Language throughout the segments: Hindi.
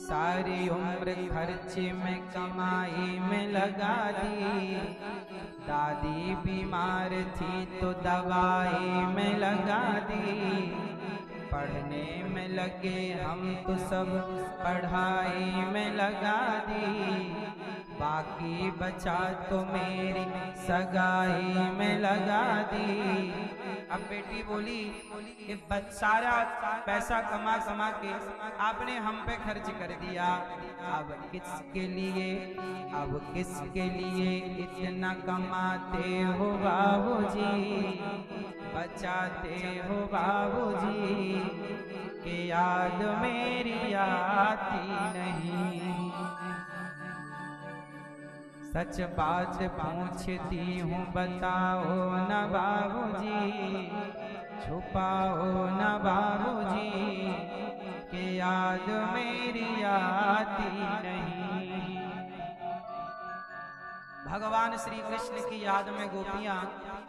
सारी उम्र खर्चे में कमाई में लगा दी। दादी बीमार थी तो दवाई में लगा दी। पढ़ने में लगे हम तो सब पढ़ाई में लगा दी। बाकी बचा तो मेरी सगाई में लगा दी। अब बेटी बोली कि सारा पैसा कमा कमा के आपने हम पे खर्च कर दिया। अब किसके लिए इतना कमाते हो बाबूजी, बचाते हो बाबूजी, कि याद मेरी आती नहीं। सच बात पूछती हूँ बताओ न बाबूजी, छुपाओ न बाबूजी, कि याद मेरी आती नहीं। भगवान श्री कृष्ण की याद में गोपियां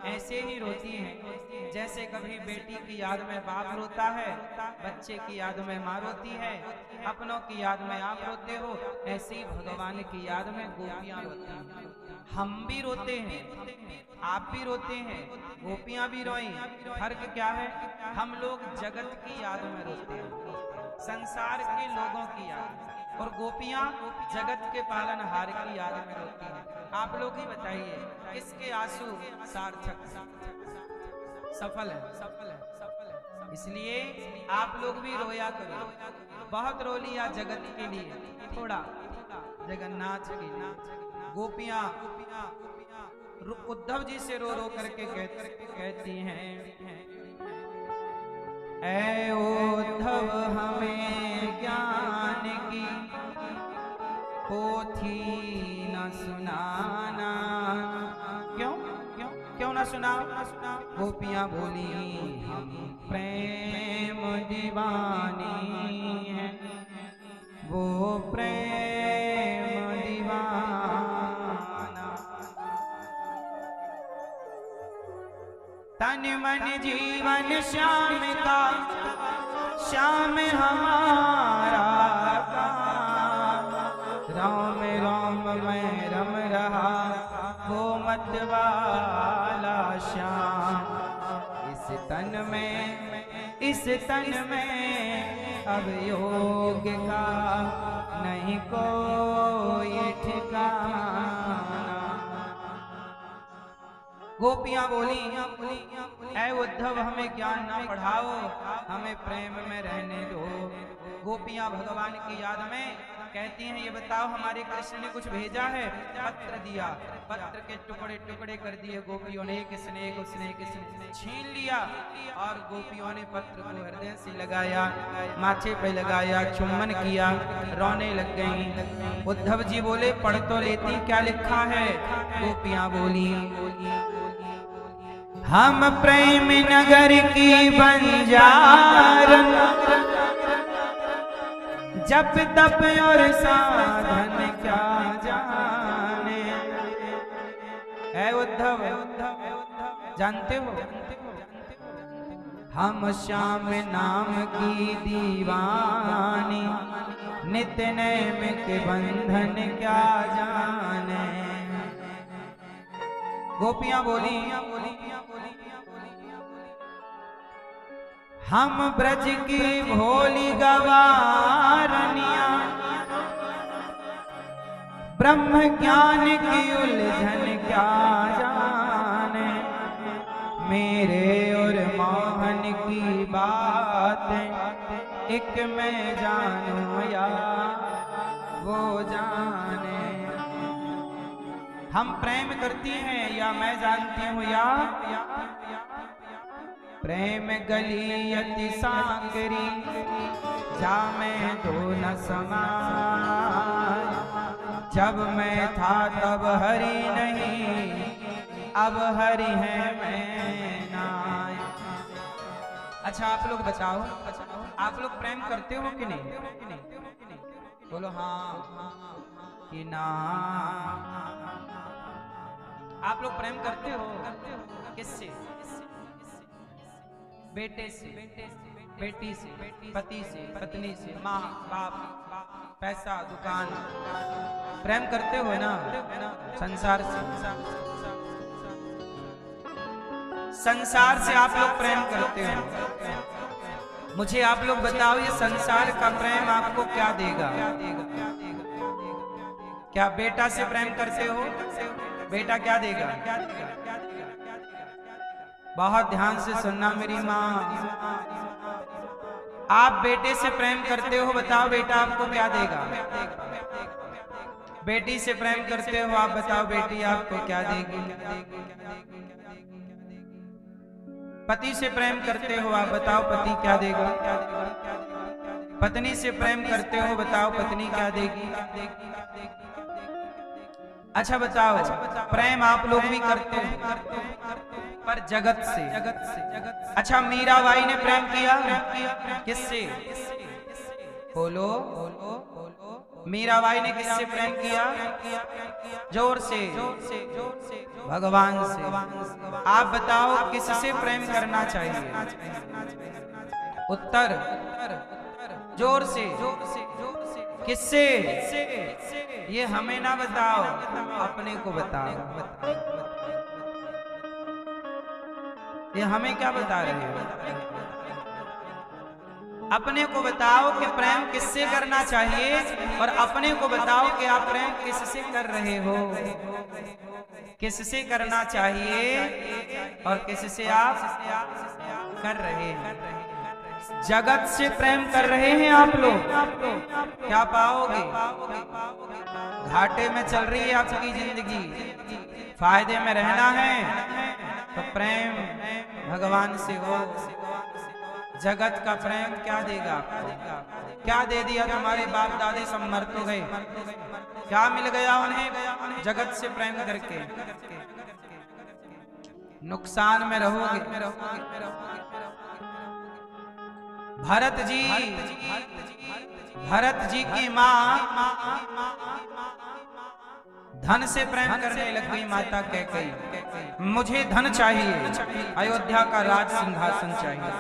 ऐसे ही रोती हैं जैसे कभी बेटी की याद में बाप रोता है, बच्चे की याद में माँ रोती है, अपनों की याद में आप रोते हो, ऐसे ही भगवान की याद में गोपियां रोती हैं। हम भी रोते हैं, आप भी रोते हैं, गोपियां भी रोई। फर्क क्या है? हम लोग जगत की याद में रोते हैं, संसार के लोगों की याद, और गोपियां जगत के पालनहार की याद में रोती हैं। आप लोग ही बताइए किसके आंसू सार्थक सफल है? इसलिए आप लोग भी रोया करो। बहुत रो लिया जगत के लिए, थोड़ा जगन्नाथ की। गोपियां उद्धव जी से रो रो करके कहती हैं, ऐ उद्धव हमें ज्ञान की पोथी न सुनाना। क्यों न सुनाओ? गोपियां बोली हम प्रेम दीवानी है, वो प्रेम दीवाना। तन मन जीवन श्याम का, श्याम हमारा राम राम मैं रम रहा, वो मत वाला श्याम। इस तन में अब योग का नहीं कोई ठिकाना। गोपियां बोली ऐ उद्धव हमें ज्ञान ना पढ़ाओ, हमें प्रेम में रहने दो। गोपियां भगवान की याद में कहती हैं, ये बताओ हमारे कृष्ण ने कुछ भेजा है? पत्र दिया, पत्र के टुकड़े टुकड़े कर दिए गोपियों ने, किसने छीन लिया, और गोपियों ने पत्र को हृदय से लगाया, माथे पे लगाया, चुम्बन किया, रोने लग गईं। उद्धव जी बोले पढ़ तो लेती, क्या लिखा है? गोपियां बोली हम प्रेम नगर की बंजार, जप तप और साधन क्या जाने। ऐ उद्धव जानते हो हम श्याम नाम की दीवानी, नित्य नैम के बंधन क्या जाने। गोपियां बोली हम ब्रज की भोली गवारनिया, ब्रह्म ज्ञान की उलझन क्या जाने। मेरे और मोहन की बात एक मैं जानूं या वो जाने। हम प्रेम करती हैं या मैं जानती हूँ या प्रेम गली अति सांकरी, जामे दो न समान। जब मैं था तब हरि नहीं, अब हरि है मैं नाय। अच्छा आप लोग बताओ, आप लोग प्रेम करते हो कि नहीं? बोलो हाँ कि ना। आप लोग प्रेम करते हो? किससे? बेटे से, बेटी से, पति से, पत्नी से, माँ बाप, पैसा, दुकान, प्रेम करते हो ना, संसार से, संसार से आप लोग प्रेम करते हो। मुझे आप लोग बताओ, ये संसार का प्रेम आपको क्या देगा? क्या बेटा से प्रेम करते हो? बेटा क्या देगा? बहुत ध्यान से सुनना मेरी माँ, आप बेटे से प्रेम करते हो, बताओ बेटा आपको क्या देगा? बेटी से प्रेम करते हो, आप बताओ बेटी आपको क्या देगी? पति से प्रेम करते हो, आप बताओ पति क्या देगा? पत्नी से प्रेम करते हो, बताओ पत्नी क्या देगी? अच्छा बताओ, प्रेम आप लोग भी करते हो, पर जगत से। अच्छा, मीराबाई ने प्रेम किया किससे? बोलो, मीराबाई ने किससे प्रेम किया? जोर से, भगवान से। आप बताओ किससे प्रेम करना चाहिए? उत्तर जोर से, किससे? ये हमें ना बताओ, अपने को बताओ। ये हमें क्या बता रहे हो? अपने को बताओ कि प्रेम किससे करना चाहिए, और अपने को बताओ कि आप प्रेम किससे कर रहे हो। किससे करना चाहिए और किससे आप कर रहे हैं? जगत से प्रेम कर रहे हैं आप लोग, क्या पाओगे? घाटे में चल रही है आपकी जिंदगी, फायदे में रहना है तो प्रेम भगवान से हो। जगत का प्रेम क्या देगा आपको? क्या दे दिया? तुम्हारे बाप दादे सब मर तो गए, क्या मिल गया उन्हें जगत से प्रेम करके? नुकसान में रहोगे। भरत जी की माँ धन से प्रेम करने लग गई। माता कैकेयी, मुझे धन चाहिए, अयोध्या का राज सिंहासन चाहिए,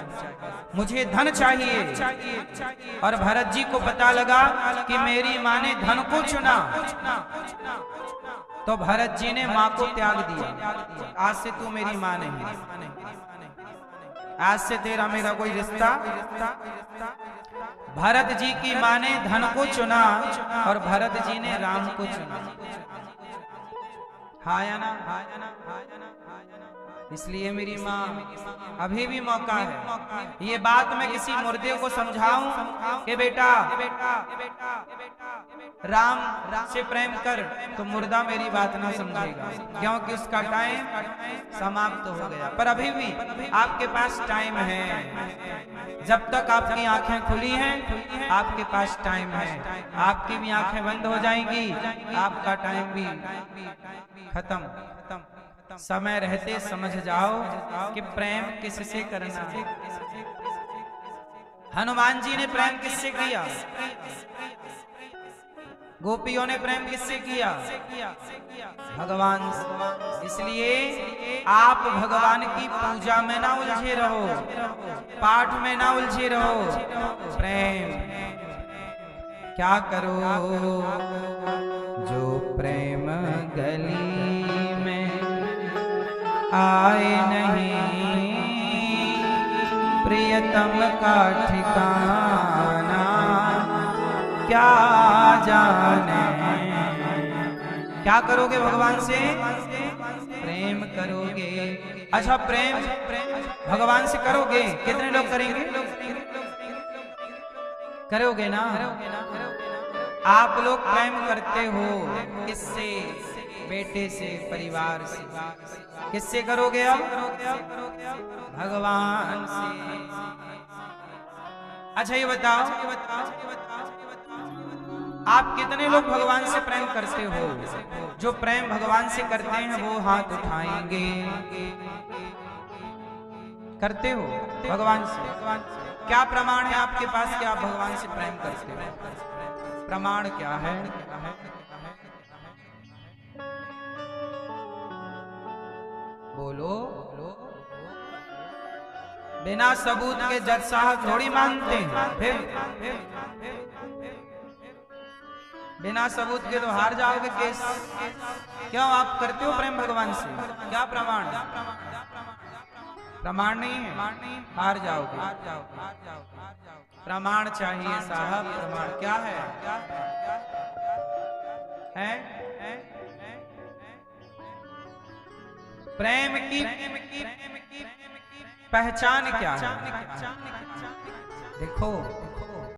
मुझे धन चाहिए। और भरत जी को पता लगा कि मेरी माँ ने धन को चुना, तो भरत जी ने माँ को त्याग दिया। आज से तू मेरी माँ नहीं, आज से तेरा मेरा कोई रिश्ता। भरत जी की माँ ने धन को चुना और भरत जी ने राम को चुना। हाँ या ना? इसलिए मेरी माँ, अभी भी मौका है। ये बात मैं किसी मुर्दे को समझाऊं कि बेटा राम से प्रेम कर, तो मुर्दा मेरी बात ना समझेगा, क्योंकि उसका टाइम समाप्त हो गया। पर अभी भी आपके पास टाइम है। जब तक आपकी आंखें खुली हैं, आपके पास टाइम है। आपकी भी आंखें बंद हो जाएंगी, आपका टाइम भी खत्म। समय रहते समझ जाओ कि प्रेम किससे करना है। हनुमान जी ने प्रेम किससे किया? गोपियों ने प्रेम किससे किया? भगवान से। इसलिए आप भगवान की पूजा में ना उलझे रहो, पाठ में ना उलझे रहो। प्रेम क्या करो? जो प्रेम गली में आए नहीं, प्रियतम का ठिकाना क्या जाने। क्या करोगे भगवान से? प्रेम करोगे। अच्छा, प्रेम भगवान से करोगे, कितने लोग करेंगे? करोगे ना? आप लोग प्रेम करते हो किससे? बेटे से, परिवार से। किससे करोगे अब? भगवान से। अच्छा ये बताओ, आप कितने लोग भगवान से प्रेम करते हो? जो प्रेम भगवान से करते हैं वो हाथ उठाएंगे। करते हो भगवान से? क्या प्रमाण है आपके पास कि आप भगवान से प्रेम करते हो? प्रमाण क्या है? बोलो। बिना सबूत के जज साहब थोड़ी मानते हैं। फिर बिना सबूत के तो हार जाओगे केस। क्यों आप करते हो प्रेम भगवान से? क्या प्रमाण? प्रमाण नहीं है, हार जाओगे। प्रमाण चाहिए साहब। प्रमाण क्या है? प्रेम की पहचान क्या है? देखो